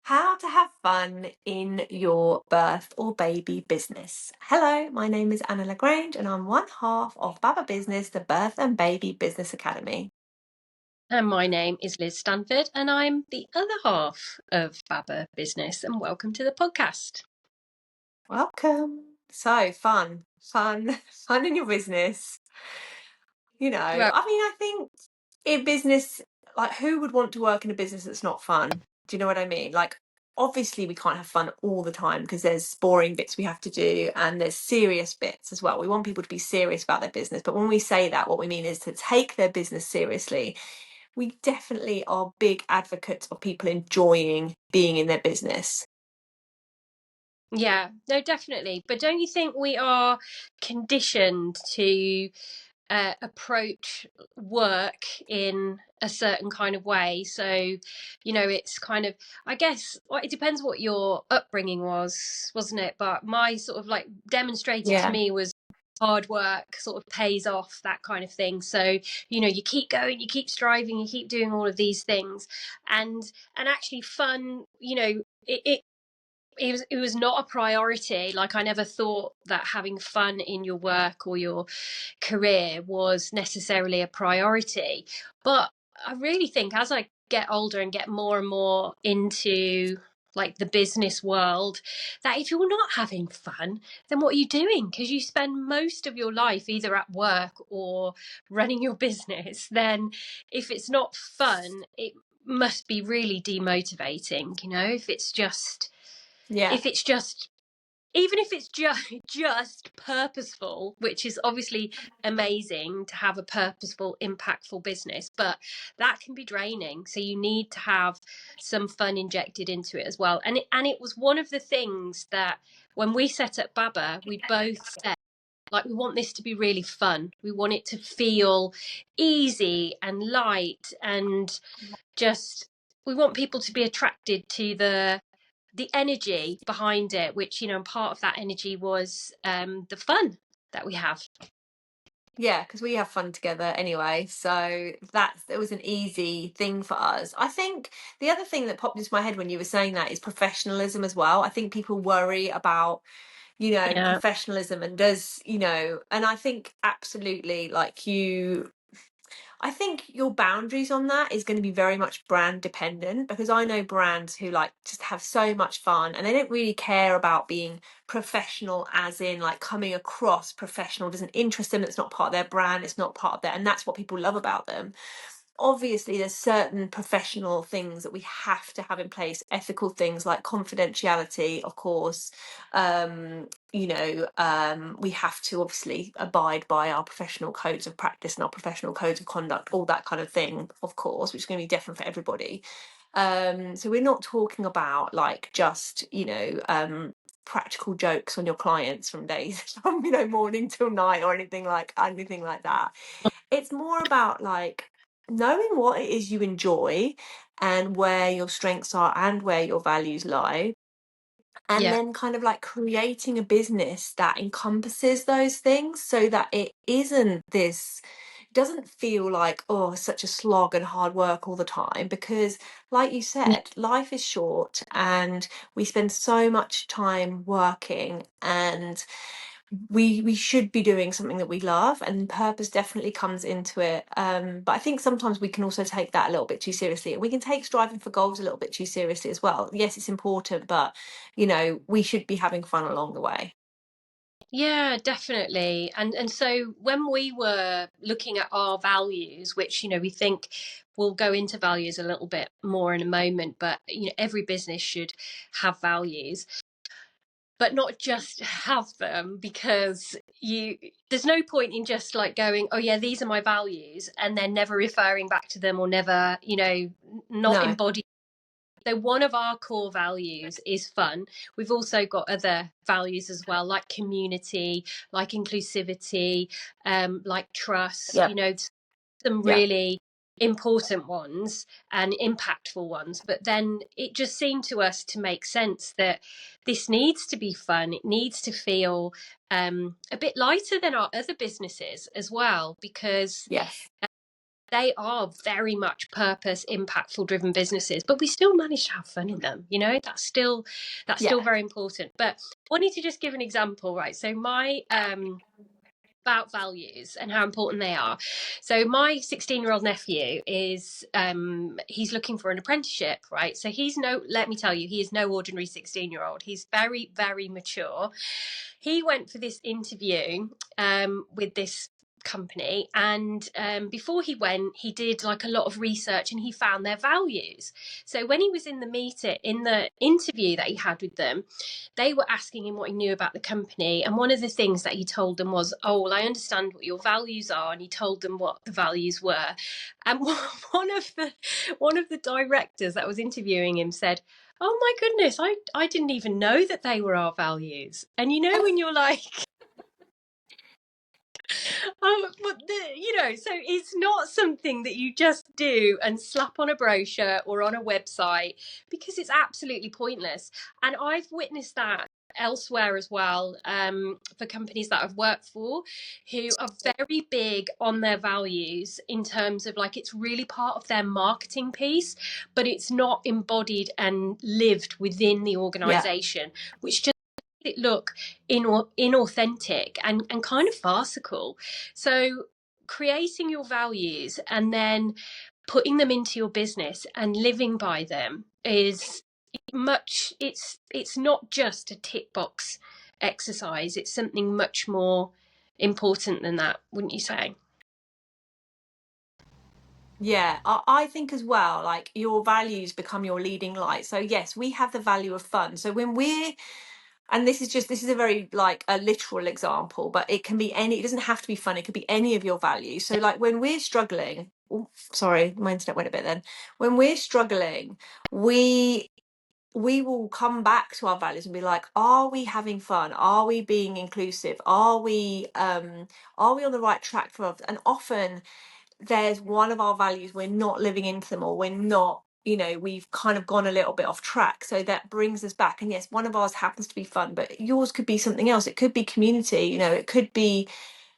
How to have fun in your birth or baby business. Hello, my name is Anna Lagrange and I'm one half of BABBA Business, the Birth and Baby Business Academy. And my name is Liz Stanford, and I'm the other half of BABBA Business. And welcome to the podcast. Welcome. So fun in your business. Well, I think in business, like who would want to work in a business that's not fun? Do you know what I mean? Like, obviously we can't have fun all the time because there's boring bits we have to do and there's serious bits as well. We want people to be serious about their business, but when we say that, what we mean is to take their business seriously. We definitely are big advocates of people enjoying being in their business. yeah, no, definitely. But don't you think we are conditioned to approach work in a certain kind of way? So, it's kind of, I guess, well, it depends what your upbringing was, wasn't it? But my sort of like demonstrated to Yeah. me was hard work sort of pays off, that kind of thing. So you keep going, you keep striving, you keep doing all of these things, and actually fun, it was not a priority. Like, I never thought that having fun in your work or your career was necessarily a priority. But I really think as I get older and get more and more into like the business world, that if you're not having fun, then what are you doing? Because you spend most of your life either at work or running your business. Then if it's not fun, it must be really demotivating, Yeah. if it's just even if it's just purposeful, which is obviously amazing to have a purposeful, impactful business, but that can be draining. So you need to have some fun injected into it as well. And it was one of the things that when we set up BABBA, we both said, like, we want this to be really fun. We want it to feel easy and light, and just we want people to be attracted to the energy behind it, which, and part of that energy was the fun that we have. Yeah, because we have fun together anyway. So it was an easy thing for us. I think the other thing that popped into my head when you were saying that is professionalism as well. I think people worry about, Yeah. professionalism and and I think absolutely I think your boundaries on that is going to be very much brand dependent, because I know brands who like just have so much fun and they don't really care about being professional, as in like coming across professional doesn't interest them. It's not part of their brand. It's not part of their, and that's what people love about them. Obviously there's certain professional things that we have to have in place, ethical things like confidentiality, of course. We have to obviously abide by our professional codes of practice and our professional codes of conduct, all that kind of thing, of course, which is going to be different for everybody. So we're not talking about like just practical jokes on your clients from days from morning till night or anything like that. It's more about like knowing what it is you enjoy and where your strengths are and where your values lie, and Yeah. then kind of like creating a business that encompasses those things so that it isn't this doesn't feel like, oh, such a slog and hard work all the time, because like you Yeah. said, life is short and we spend so much time working, and we should be doing something that we love, and purpose definitely comes into it. But I think sometimes we can also take that a little bit too seriously, and we can take striving for goals a little bit too seriously as well. Yes, it's important, but we should be having fun along the way. Yeah, definitely. And so when we were looking at our values, which, we think we'll go into values a little bit more in a moment, but every business should have values, but not just have them, because there's no point in just like going, oh yeah, these are my values, and then never referring back to them, or never, not No. embody. So one of our core values is fun. We've also got other values as well, like community, like inclusivity, like trust, Yeah. some Yeah. really important ones and impactful ones. But then it just seemed to us to make sense that this needs to be fun. It needs to feel a bit lighter than our other businesses as well, because Yes. they are very much purpose, impactful driven businesses, but we still manage to have fun in them. You know, that's Yeah. still very important. But I wanted to just give an example, right? So my about values and how important they are. So my 16-year-old nephew is he's looking for an apprenticeship, right? So he's no, let me tell you, he is no ordinary 16-year-old. He's very, very mature. He went for this interview with this company, and before he went, he did like a lot of research and he found their values. So when he was in the interview that he had with them, they were asking him what he knew about the company, and one of the things that he told them was, oh well, I understand what your values are. And he told them what the values were, and one of the directors that was interviewing him said, oh my goodness, I didn't even know that they were our values. And you know, when you're like, but so it's not something that you just do and slap on a brochure or on a website, because it's absolutely pointless. And I've witnessed that elsewhere as well, for companies that I've worked for, who are very big on their values in terms of like it's really part of their marketing piece, but it's not embodied and lived within the Yeah. organization, which just it look inauthentic and kind of farcical. So creating your values and then putting them into your business and living by them is much, it's not just a tick box exercise, it's something much more important than that, wouldn't you say? Yeah, I think as well, like your values become your leading light. So yes, we have the value of fun. So when we're, and this is a very like a literal example, but it can be any, it doesn't have to be fun. It could be any of your values. So like when we're struggling, oh, sorry, my internet went a bit then. When we're struggling, we we will come back to our values and be like, are we having fun? Are we being inclusive? Are we on the right track for, and often there's one of our values we're not living into them, or we're not, we've kind of gone a little bit off track, so that brings us back. And yes, one of ours happens to be fun, but yours could be something else. It could be community, it could be,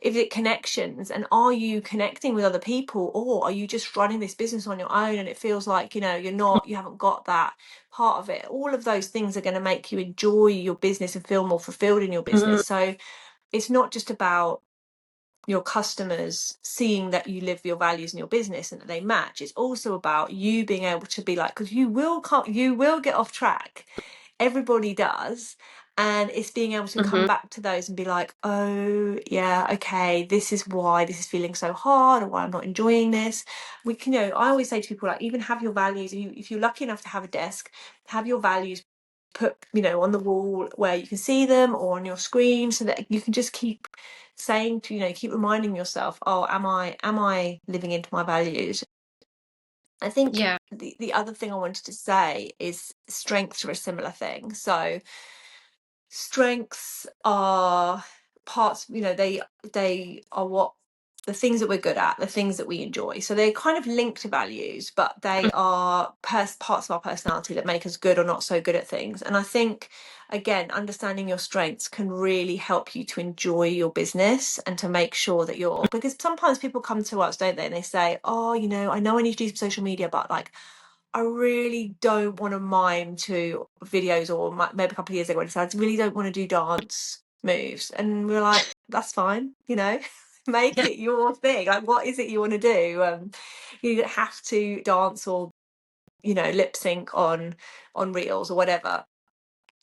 if it connections, and are you connecting with other people, or are you just running this business on your own and it feels like you haven't got that part of it. All of those things are going to make you enjoy your business and feel more fulfilled in your Mm-hmm. business. So it's not just about your customers seeing that you live your values in your business and that they match. It's also about you being able to be like, because you will get off track, everybody does, and it's being able to come Mm-hmm. back to those and be like, oh yeah, okay, this is why this is feeling so hard, or why I'm not enjoying this. We can, I always say to people, like, even have your values. If you're lucky enough to have a desk, have your values put on the wall where you can see them, or on your screen, so that you can just keep saying to keep reminding yourself, oh, am I living into my values? I think Yeah. the other thing I wanted to say is strengths are a similar thing. So strengths are parts, they are what the things that we're good at, the things that we enjoy. So they're kind of linked to values, but they are parts of our personality that make us good or not so good at things. And I think, again, understanding your strengths can really help you to enjoy your business, and to make sure that because sometimes people come to us, don't they, and they say, oh, I know I need to do some social media, but like, I really don't want to mime to videos, or maybe a couple of years ago when I said, I really don't want to do dance moves. And we're like, that's fine, make Yeah. it your thing. Like, what is it you want to do? You don't have to dance or, lip sync on reels or whatever.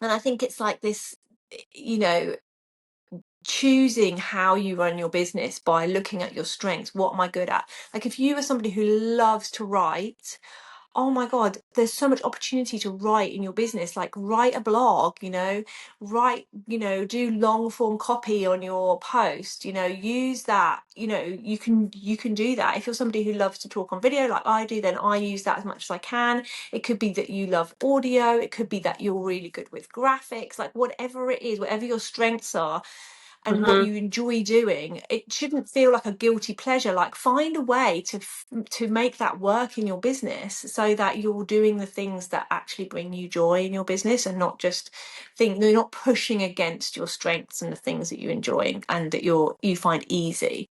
And I think it's like this, you know, choosing how you run your business by looking at your strengths. What am I good at? Like, if you are somebody who loves to write, oh my God, there's so much opportunity to write in your business. Like, write a blog, write, do long form copy on your post, use that, you can do that. If you're somebody who loves to talk on video like I do, then I use that as much as I can. It could be that you love audio. It could be that you're really good with graphics, like whatever it is, whatever your strengths are and what Mm-hmm. you enjoy doing, it shouldn't feel like a guilty pleasure. Like, find a way to make that work in your business, so that you're doing the things that actually bring you joy in your business, and not just you're not pushing against your strengths and the things that you enjoy and that you find easy.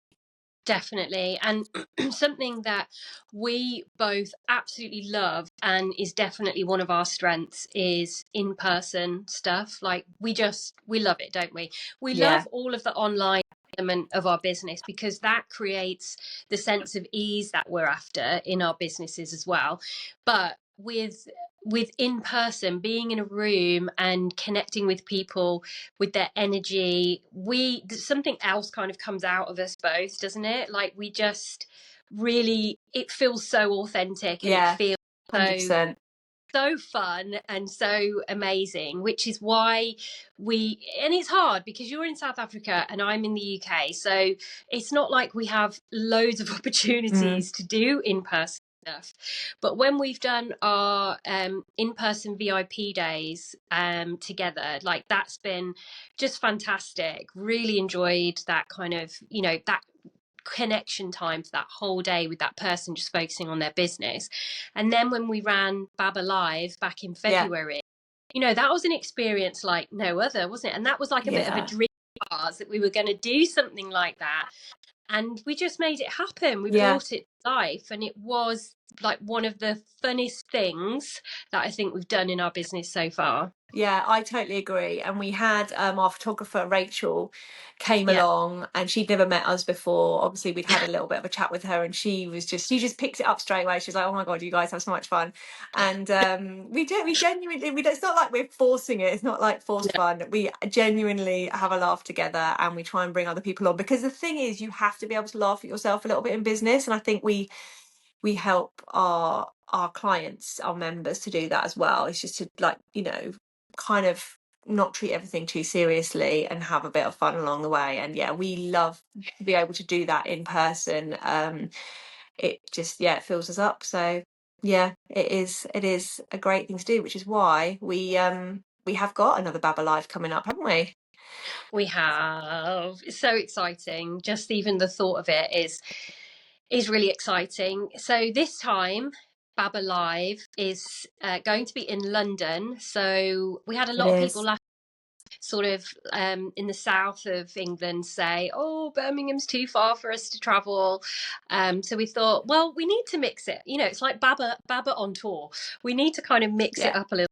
Definitely. And something that we both absolutely love and is definitely one of our strengths is in-person stuff. Like we love it, don't we? We Yeah, love all of the online element of our business because that creates the sense of ease that we're after in our businesses as well. But with in person, being in a room and connecting with people with their energy, we something else kind of comes out of us both, doesn't it? Like we just really, it feels so authentic and it yeah, feels so 100%. so fun and so amazing, which is why and it's hard because you're in South Africa and I'm in the UK, so it's not like we have loads of Mm, opportunities to do in-person stuff. But when we've done our in-person VIP days together, like that's been just fantastic. Really enjoyed that kind of, that connection time for that whole day with that person just focusing on their business. And then when we ran BABBA Live back in yeah, February, that was an experience like no other, wasn't it? And that was like a bit of a yeah, dream of ours that we were going to do something like that. And we just made it happen. We yeah. brought it to life. And it was like one of the funnest things that I think we've done in our business so far. Yeah, I totally agree. And we had our photographer Rachel came Yeah. along, and she'd never met us before. Obviously, we'd had a little bit of a chat with her, and she just picked it up straight away. She was like, "Oh my God, you guys have so much fun!" And we genuinely, it's not like we're forcing it. It's not like forced fun. We genuinely have a laugh together, and we try and bring other people on, because the thing is, you have to be able to laugh at yourself a little bit in business, and I think we help our clients, our members, to do that as well. It's just to, like, kind of not treat everything too seriously and have a bit of fun along the way. And yeah, we love to be able to do that in person. It just, yeah, it fills us up. So yeah, it is a great thing to do, which is why we have got another BABBA Live coming up, haven't we? We have. It's so exciting. Just even the thought of it is really exciting. So this time, BABBA Live is going to be in London. So we had a It lot of people is. last sort of in the south of England say, "Oh, Birmingham's too far for us to travel." So we thought, well, we need to mix it. It's like BABBA on tour. We need to kind of mix it Yeah. up a little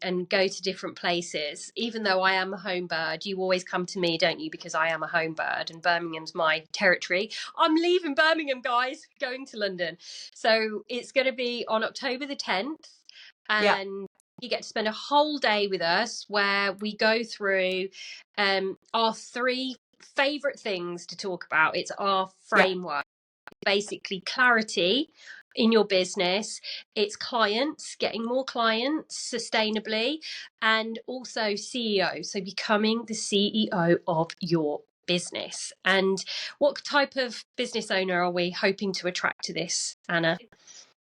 and go to different places. Even though I am a home bird, you always come to me, don't you? Because I am a home bird and Birmingham's my territory. I'm leaving Birmingham, guys, going to London. So it's going to be on October the 10th. Yeah. And you get to spend a whole day with us where we go through our three favorite things to talk about. It's our Yeah. framework, basically clarity in your business, it's clients, getting more clients sustainably, and also CEO, so becoming the CEO of your business. And what type of business owner are we hoping to attract to this, Anna?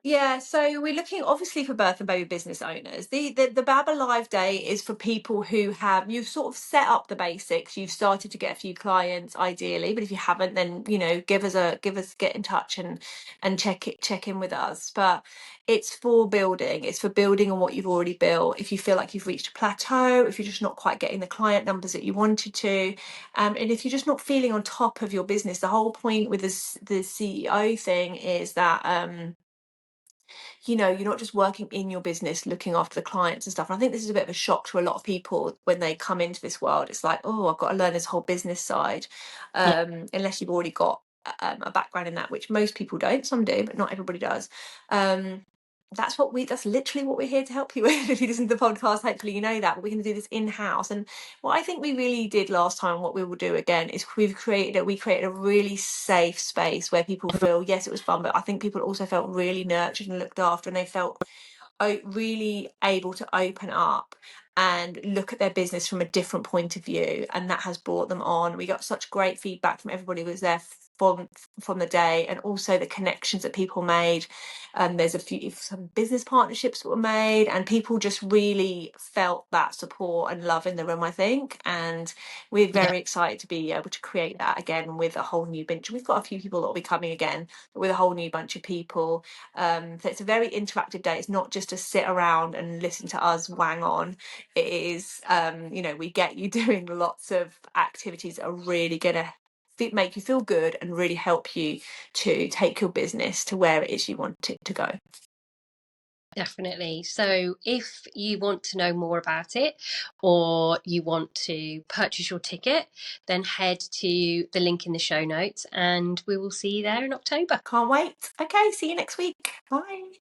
Yeah, so we're looking obviously for birth and baby business owners. The BABA Live Day is for people who you've sort of set up the basics. You've started to get a few clients, ideally, but if you haven't, then get in touch and check in with us. But it's for building. It's for building on what you've already built. If you feel like you've reached a plateau, if you're just not quite getting the client numbers that you wanted to, and if you're just not feeling on top of your business, the whole point with the CEO thing is that you're not just working in your business looking after the clients and stuff. And I think this is a bit of a shock to a lot of people when they come into this world. It's like, oh, I've got to learn this whole business side, Yeah, unless you've already got a background in that, which most people don't. Some do, but not everybody does. um, that's literally what we're here to help you with. If you listen to the podcast, hopefully you know that, but we're going to do this in-house. And what I think we really did last time, what we will do again, is we created a really safe space where people feel, yes, it was fun, but I think people also felt really nurtured and looked after, and they felt really able to open up and look at their business from a different point of view, and that has brought them on. We got such great feedback from everybody who was there from the day, and also the connections that people made. There's some business partnerships that were made, and people just really felt that support and love in the room, I think. And we're yeah, very excited to be able to create that again with a whole new bunch. We've got a few people that will be coming again, but with a whole new bunch of people. So it's a very interactive day. It's not just to sit around and listen to us wang on. It is, we get you doing lots of activities that are really going to make you feel good and really help you to take your business to where it is you want it to go. Definitely. So if you want to know more about it, or you want to purchase your ticket, then head to the link in the show notes and we will see you there in October. Can't wait. Okay, see you next week. Bye.